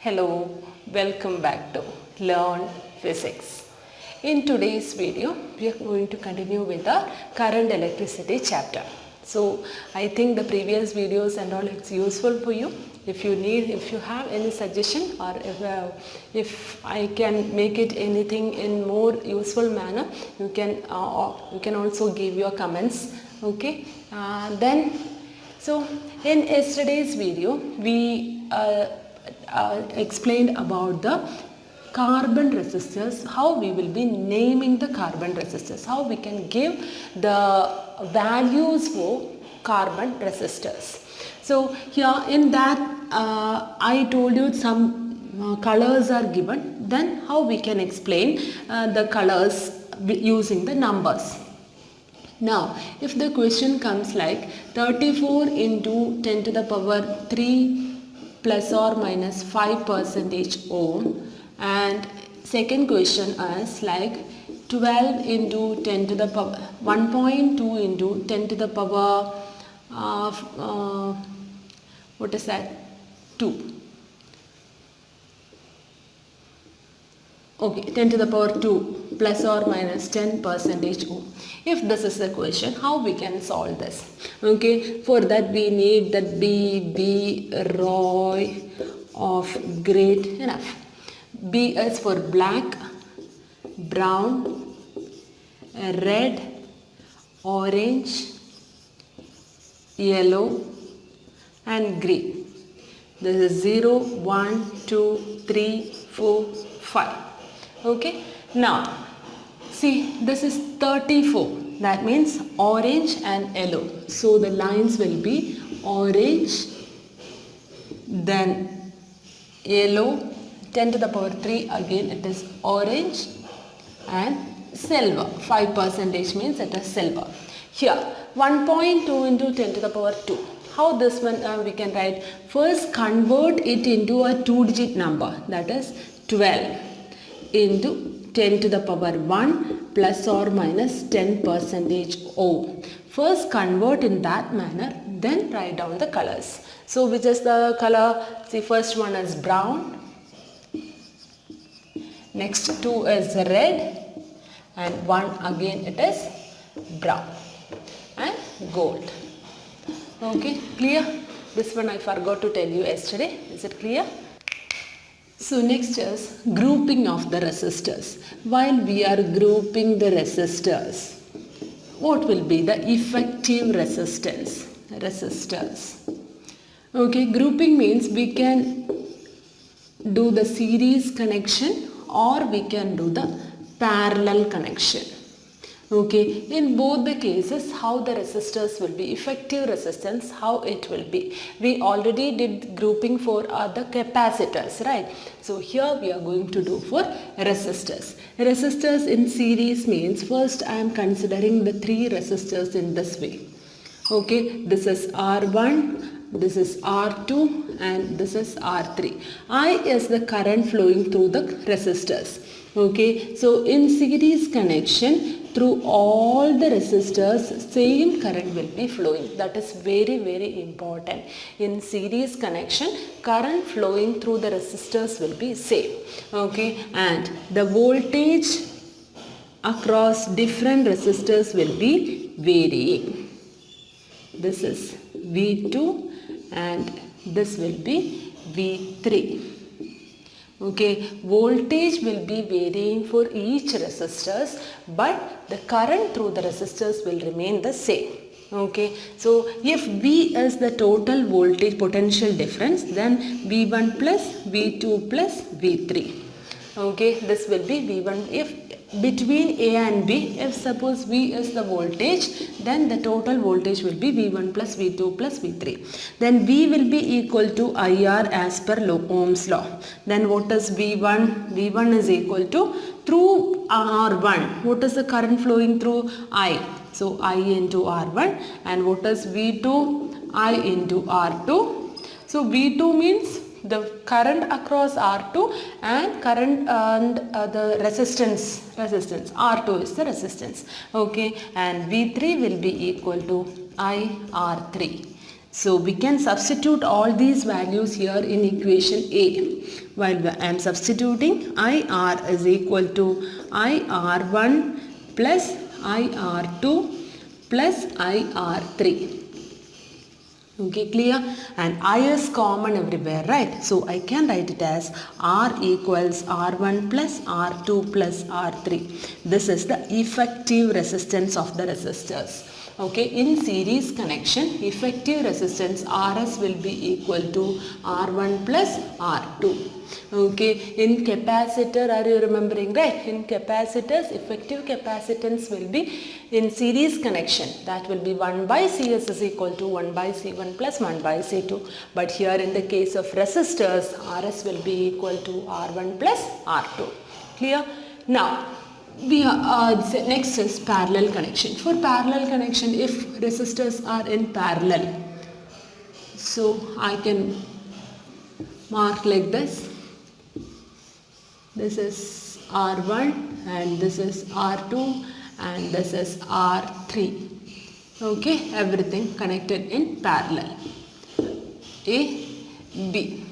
Hello, welcome back to Learn Physics. In today's video, we are going to continue with the current electricity chapter. So, I think the previous videos and all it's useful for you. If you have any suggestion or if I can make it anything in more useful manner, you can also give your comments. Okay. So in yesterday's video, we explained about the carbon resistors, how we will be naming the carbon resistors, how we can give the values for carbon resistors. So here in that I told you some colors are given, then how we can explain the colors using the numbers. Now, if the question comes like 34 into 10 to the power 3 plus or minus 5% ohm, and second question is like 12 into 10 to the power 1.2 into 10 to the power what is that 2. Okay, 10 to the power 2 plus or minus 10% ohm. If this is the question, how we can solve this? Okay, for that we need that B Roy of great enough. B is for black, brown, red, orange, yellow and green. This is 0, 1, 2, 3, 4, 5. Okay, now see, this is 34, that means orange and yellow. So the lines will be orange, then yellow, 10 to the power 3, again it is orange and silver. 5% means it is silver. Here 1.2 into 10 to the power 2. How this one we can write? First convert it into a 2-digit number, that is 12 into 10 to the power 1 plus or minus 10% ohm. First convert in that manner, then write down the colors. So which is the color? See, first one is brown, next 2 is red, and 1 again it is brown and gold. Okay, clear? This one I forgot to tell you yesterday. Is it clear? So next is grouping of the resistors. While we are grouping the resistors, what will be the effective resistance? Resistors. Okay, grouping means we can do the series connection or we can do the parallel connection. Okay, in both the cases, how the resistors will be, effective resistance, how it will be. We already did grouping for the capacitors, right? So here we are going to do for resistors. Resistors in series means first I am considering the 3 resistors in this way. Okay, this is R1, this is R2 and this is R3. I is the current flowing through the resistors. Okay, so in series connection, through all the resistors, same current will be flowing. That is very, very important. In series connection, current flowing through the resistors will be same. Okay, and the voltage across different resistors will be varying. This is V2 and this will be V3. Okay, voltage will be varying for each resistors, but the current through the resistors will remain the same. Okay, so if V is the total voltage potential difference, then V1 plus V2 plus V3. Okay, this will be V1. If between A and B, if suppose V is the voltage, then the total voltage will be V1 plus V2 plus V3. Then V will be equal to IR as per Ohm's law. Then what is V1? V1 is equal to through R1. What is the current flowing through? I. So I into R1. And what is V2? I into R2. So V2 means the current across R2 and current and the resistance R2 is the resistance. Okay, and V3 will be equal to IR3. So we can substitute all these values here in equation A. While I am substituting, IR is equal to IR1 plus IR2 plus IR3. Okay, clear? And I is common everywhere, right? So I can write it as R equals R1 plus R2 plus R3. This is the effective resistance of the resistors. Okay, in series connection, effective resistance RS will be equal to R1 plus R2. Okay, in capacitor, are you remembering, right? In capacitors, effective capacitance will be in series connection. That will be 1 by Cs is equal to 1 by C1 plus 1 by C2. But here in the case of resistors, RS will be equal to R1 plus R2. Clear? Now, next is parallel connection. For parallel connection, if resistors are in parallel, so I can mark like this. This is R1 and this is R2 and this is R3. Okay, everything connected in parallel. A, B.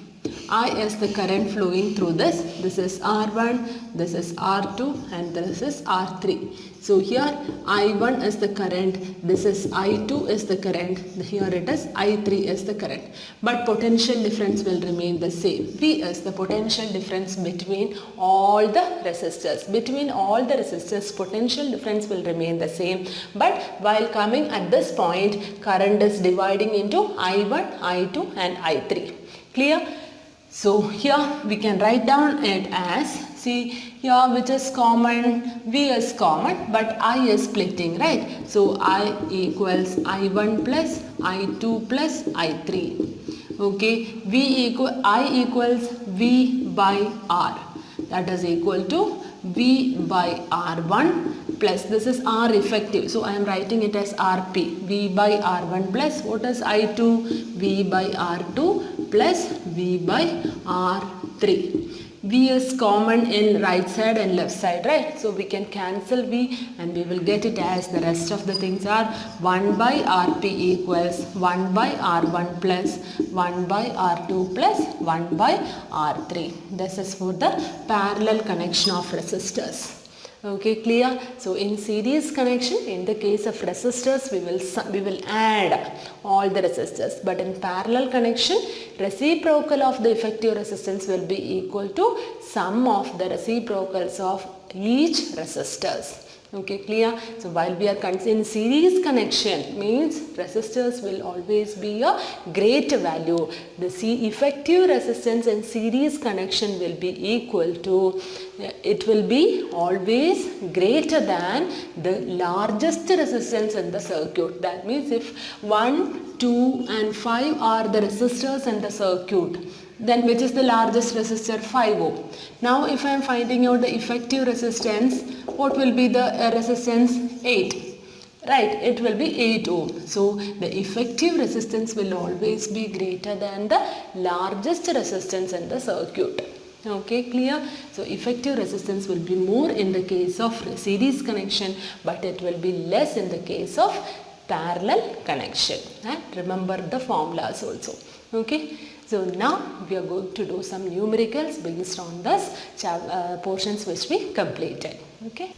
I is the current flowing through this. This is R1, this is R2 and this is R3. So here I1 is the current, this is I2 is the current, here it is I3 is the current. But potential difference will remain the same. V is the potential difference between all the resistors. Between all the resistors, potential difference will remain the same. But while coming at this point, current is dividing into I1, I2 and I3. Clear? So here we can write down it as, see here which is common, V is common but I is splitting, right? So I equals I1 plus I2 plus I3. Okay, I equals V by R. That is equal to V by R1 plus, this is R effective. So I am writing it as RP. V by R1 plus, what is I2? V by R2 plus V by R3. V is common in right side and left side, right? So we can cancel V and we will get it as the rest of the things are 1 by RP equals 1 by R1 plus 1 by R2 plus 1 by R3. This is for the parallel connection of resistors. Okay, clear? So in series connection, in the case of resistors, we will add all the resistors. But in parallel connection, reciprocal of the effective resistance will be equal to sum of the reciprocals of each resistors. Okay, clear? So while we are in series connection, means resistors will always be a great value. The effective resistance in series connection will be equal to, it will be always greater than the largest resistance in the circuit. That means if 1, 2 and 5 are the resistors in the circuit, then which is the largest resistor? 5 ohm. Now if I am finding out the effective resistance, what will be the resistance? 8. Right, it will be 8 ohm. So the effective resistance will always be greater than the largest resistance in the circuit. Okay, clear? So effective resistance will be more in the case of series connection, but it will be less in the case of parallel connection. And remember the formulas also. Okay. So now we are going to do some numericals based on this portions which we completed. Okay.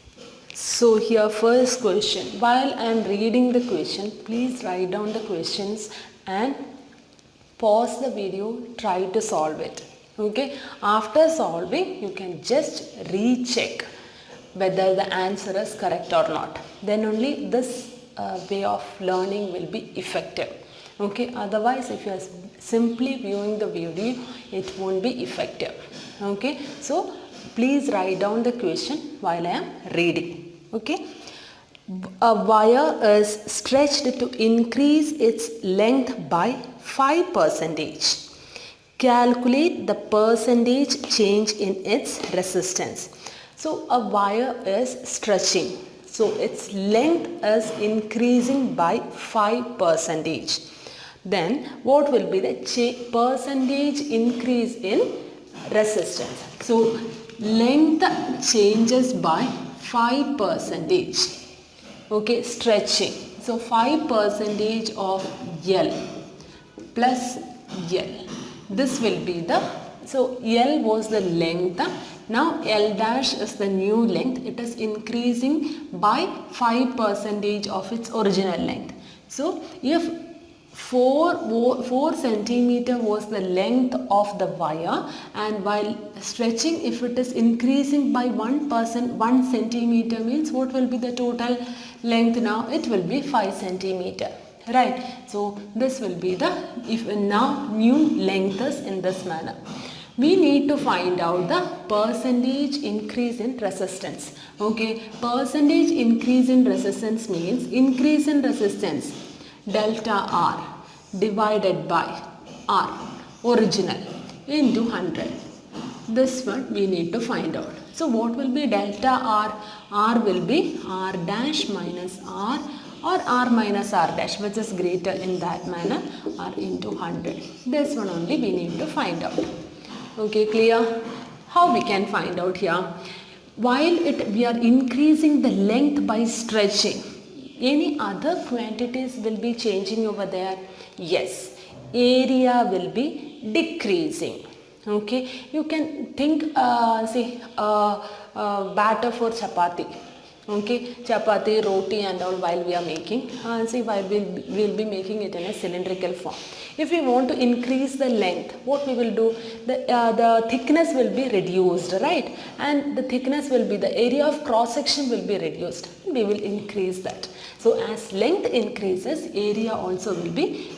So here first question. While I am reading the question, please write down the questions and pause the video, try to solve it. Okay. After solving, you can just recheck whether the answer is correct or not. Then only this way of learning will be effective. Okay, otherwise if you are simply viewing the video, it won't be effective. Okay, so please write down the question while I am reading. Okay, a wire is stretched to increase its length by 5%. Calculate the percentage change in its resistance. So a wire is stretching. So its length is increasing by 5%. Then what will be the percentage increase in resistance? So length changes by 5%. Okay, stretching. So 5% of L. plus L. This will be the, so L was the length. Now L dash is the new length. It is increasing by 5% of its original length. So if 4 centimeter was the length of the wire, and while stretching, if it is increasing by 1 centimeter, means what will be the total length now? It will be 5 centimeter. Right. So this will be the, if now new length is in this manner. We need to find out the percentage increase in resistance. Okay, percentage increase in resistance means increase in resistance delta R divided by R original into 100. This one we need to find out. So what will be delta R? R will be R dash minus R, or R minus R dash, which is greater in that manner, R into 100. This one only we need to find out. Okay, clear? How we can find out here? While we are increasing the length by stretching, any other quantities will be changing over there? Yes, area will be decreasing. Okay, you can think, batter for chapati. Okay, chapati, roti and all while we are making, while we'll be making it in a cylindrical form. If we want to increase the length, what we will do? The thickness will be reduced, right? And the thickness will be, the area of cross section will be reduced. We will increase that. So as length increases, area also will be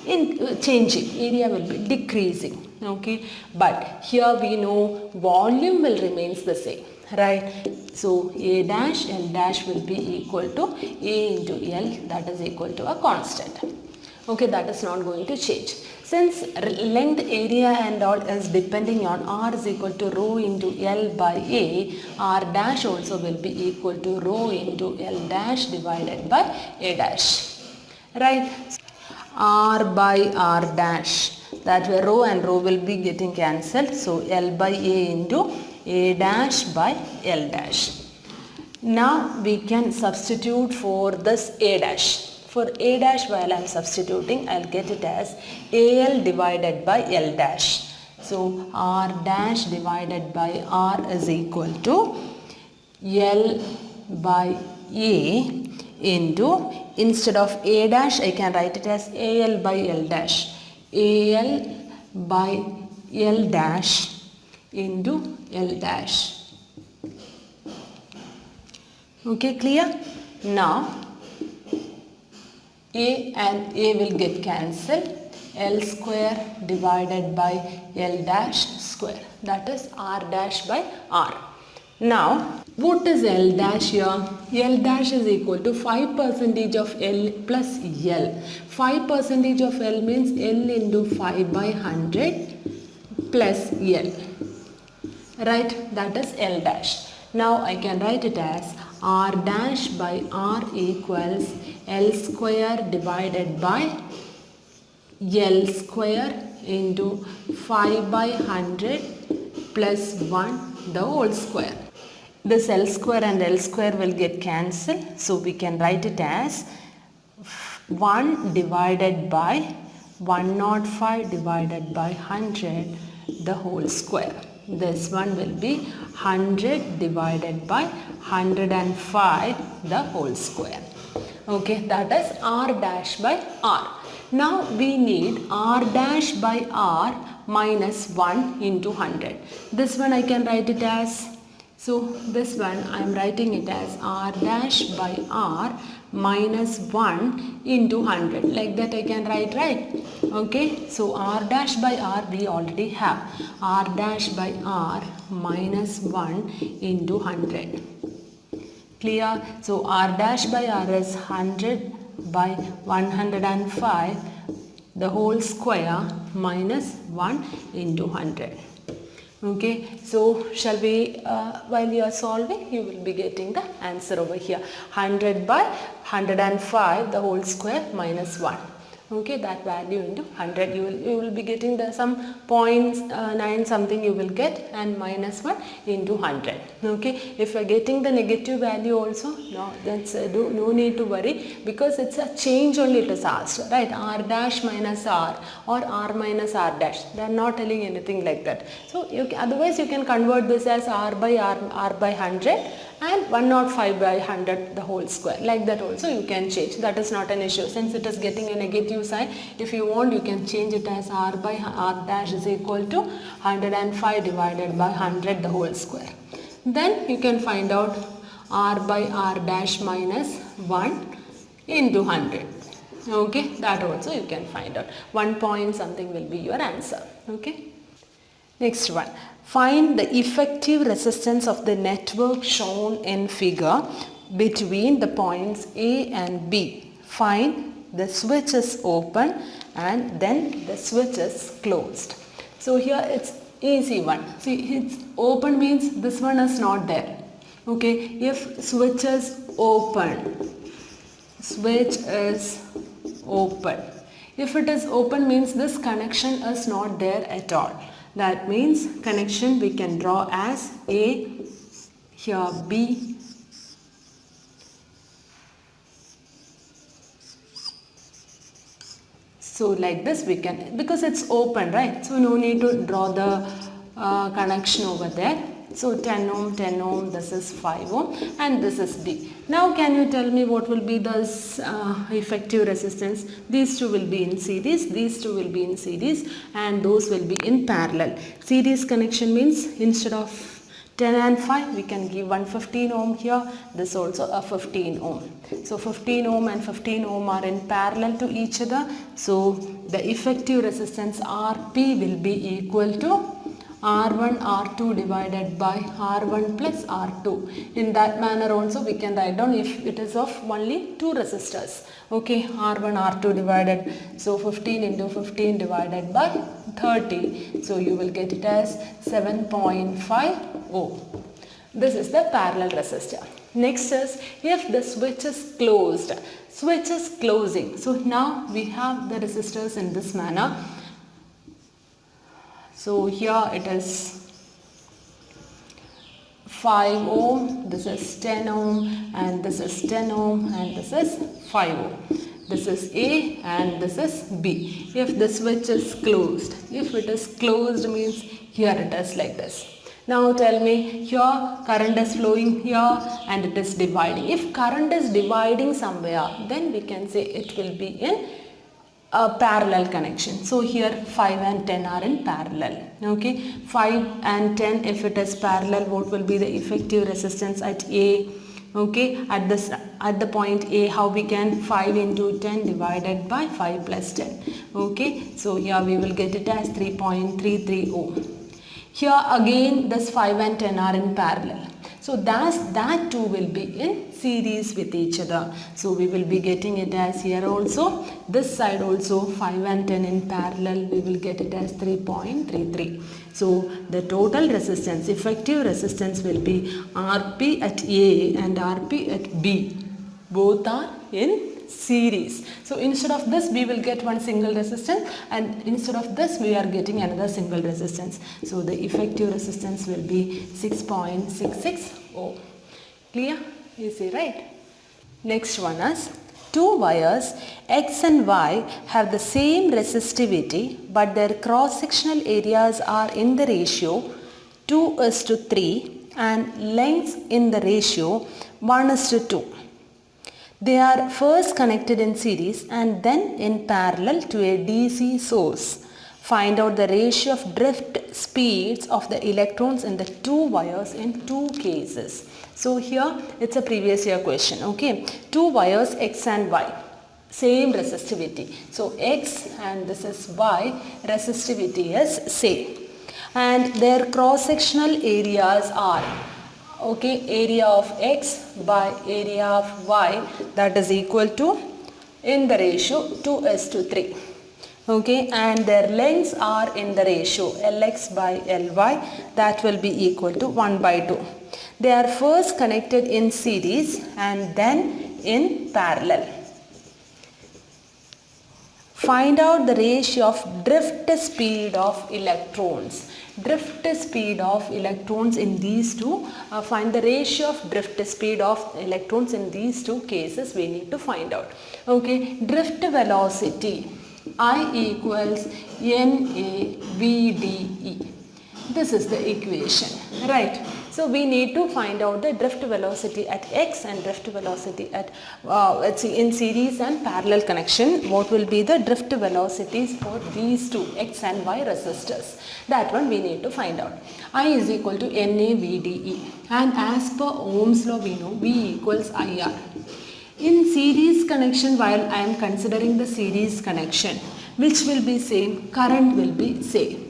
changing. Area will be decreasing. Okay, but here we know volume will remains the same. Right, so A dash L dash will be equal to A into L, that is equal to a constant. Okay, that is not going to change. Since length, area and all is depending on R is equal to rho into L by A, R dash also will be equal to rho into L dash divided by A dash. Right, R by R dash, that way rho and rho will be getting cancelled. So L by A into A dash by L dash. Now we can substitute for this A dash. For A dash, while I am substituting, I will get it as AL divided by L dash. So R dash divided by R is equal to L by A into, instead of A dash I can write it as AL by L dash. AL by L dash into L dash. Okay, clear? Now A and A will get cancelled. L square divided by L dash square, that is R dash by R. Now what is L dash here? L dash is equal to 5% of L plus L. 5% of L means L into 5 by 100 plus L. Right, that is L dash. Now I can write it as R dash by R equals L square divided by L square into 5 by 100 plus 1 the whole square. This L square and L square will get cancelled. So we can write it as 1 divided by 105 divided by 100 the whole square. This one will be 100 divided by 105 the whole square. Okay, that is R dash by R. Now we need R dash by R minus 1 into 100. This one I can write it as, so this one I am writing it as R dash by R minus 1 into 100. Like that I can write, right? Okay, so R dash by R we already have. R dash by R minus 1 into 100. Clear? So R dash by R is 100 by 105 the whole square minus 1 into 100. Okay, so shall we, while you are solving, you will be getting the answer over here. 100 by 105 the whole square minus 1. Okay, that value into 100. You will be getting the some points 9 something you will get, and minus 1 into 100. Okay, if you are getting the negative value also, no, that's no need to worry, because it's a change only it is asked, right? R dash minus R or R minus R dash. They are not telling anything like that. So otherwise you can convert this as R by 100 and 105 by 100 the whole square. Like that also you can change. That is not an issue. Since it is getting a negative sign, if you want, you can change it as R by R dash is equal to 105 divided by 100 the whole square. Then you can find out R by R dash minus 1 into 100. Okay, that also you can find out. 1 point something will be your answer. Okay. Next one. Find the effective resistance of the network shown in figure between the points A and B. Find the switch is open and then the switch is closed. So here it's easy one. See, it's open means this one is not there. Okay, if switch is open, switch is open. If it is open means this connection is not there at all. That means connection we can draw as A, here B, so like this we can, because it's open, right? So no need to draw the connection over there. So 10 ohm, 10 ohm, this is 5 ohm and this is B. Now can you tell me what will be this effective resistance? These two will be in series, these two will be in series, and those will be in parallel. Series connection means instead of 10 and 5 we can give 115 ohm here, this also a 15 ohm. So 15 ohm and 15 ohm are in parallel to each other. So the effective resistance Rp will be equal to R1 R2 divided by R1 plus R2. In that manner also we can write down if it is of only two resistors. Okay, R1 R2 divided, so 15 into 15 divided by 30. So you will get it as 7.5 ohm. This is the parallel resistor. Next is if the switch is closed. Switch is closing. So now we have the resistors in this manner. So here it is 5 ohm, this is 10 ohm, and this is 10 ohm, and this is 5 ohm. This is A and this is B. If the switch is closed, if it is closed means here it is like this. Now tell me, here current is flowing here and it is dividing. If current is dividing somewhere, then we can say it will be in a parallel connection. So here 5 and 10 are in parallel. Okay, 5 and 10, if it is parallel, what will be the effective resistance at A? Okay, at the point A, how we can 5 into 10 divided by 5 plus 10. Okay, so here we will get it as 3.33 ohm. Here again this 5 and 10 are in parallel. So that two will be in series with each other. So we will be getting it as here also. This side also 5 and 10 in parallel. We will get it as 3.33. So the total resistance, effective resistance will be Rp at A and Rp at B. Both are in series. So instead of this we will get one single resistance, and instead of this we are getting another single resistance. So the effective resistance will be 6.66 ohm. Clear? Easy, right? Next one is two wires X and Y have the same resistivity but their cross-sectional areas are in the ratio 2:3 and lengths in the ratio 1:2. They are first connected in series and then in parallel to a DC source. Find out the ratio of drift speeds of the electrons in the two wires in two cases. So here it's a previous year question. Okay, two wires X and Y, same resistivity. So X and this is Y, resistivity is same, and their cross-sectional areas are, okay, area of X by area of Y, that is equal to in the ratio 2:3. Okay, and their lengths are in the ratio Lx by Ly, that will be equal to 1/2. They are first connected in series and then in parallel. find out the ratio of drift speed of electrons. Drift speed of electrons in these two, find the ratio of drift speed of electrons in these two cases we need to find out. Okay, drift velocity I equals NAVDE. This is the equation, right? So we need to find out the drift velocity at x and drift velocity at let's see, in series and parallel connection. What will be the drift velocities for these two x and y resistors? That one we need to find out. I is equal to NAVDE, and as per Ohm's law we know V equals IR. In series connection, while I am considering the series connection, which will be same? Current will be same.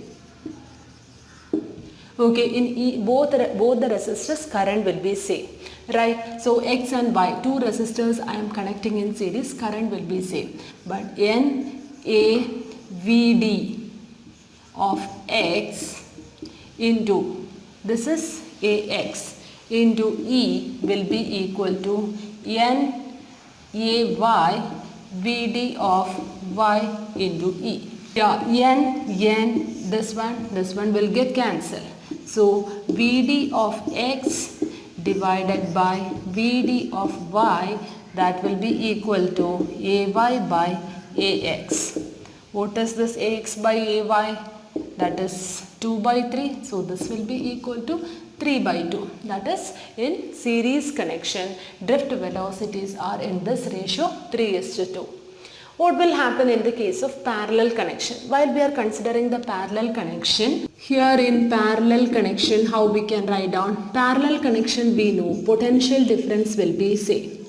Okay, in both the resistors current will be same, right? So x and y, two resistors I am connecting in series, current will be same. But NAVD of x into, this is AX, into E will be equal to NAY VD of y into E. Yeah, this one will get cancelled. So VD of x divided by VD of y, that will be equal to AY by AX. What is this AX by AY? That is 2 by 3. So this will be equal to 3 by 2. That is, in series connection, drift velocities are in this ratio 3:2. What will happen in the case of parallel connection? While we are considering the parallel connection, here in parallel connection, how we can write down? Parallel connection, we know potential difference will be same.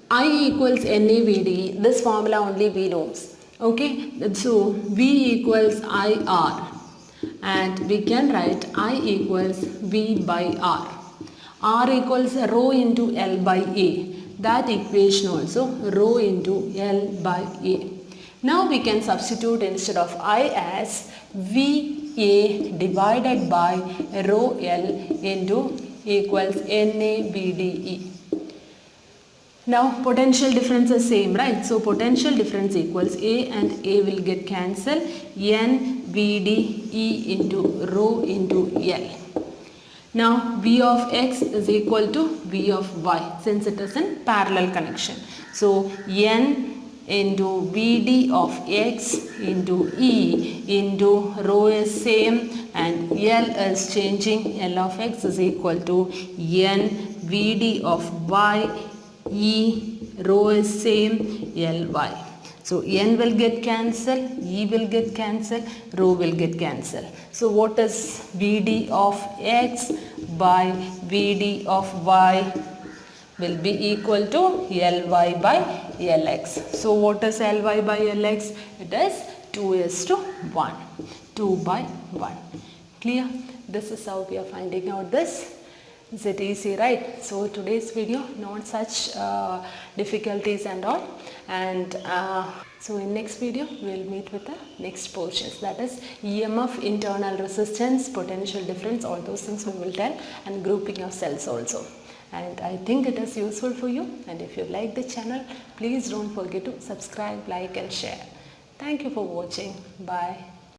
I equals NAVD, this formula only we know. Okay, so V equals IR, and we can write I equals V by R. R equals rho into L by A. That equation also rho into L by A. Now we can substitute instead of I as VA divided by rho L into equals NAVDE. Now potential difference is same, right? So potential difference equals A and A will get cancelled, NVDE into rho into L. Now V of x is equal to V of y, since it is in parallel connection. So N into Vd of x into E into rho is same and L is changing. L of x is equal to N Vd of y, E rho is same, Ly. So N will get cancelled, E will get cancelled, rho will get cancelled. So what is Vd of x by Vd of y will be equal to Ly by Lx. So what is Ly by Lx? It is 2:1. 2 by 1. Clear? This is how we are finding out this. Is it easy, right? So today's video, not such difficulties and all. And so in next video, we'll meet with the next portions. That is EMF, internal resistance, potential difference, all those things we will tell, and grouping of cells also. And I think it is useful for you. And if you like the channel, please don't forget to subscribe, like and share. Thank you for watching. Bye.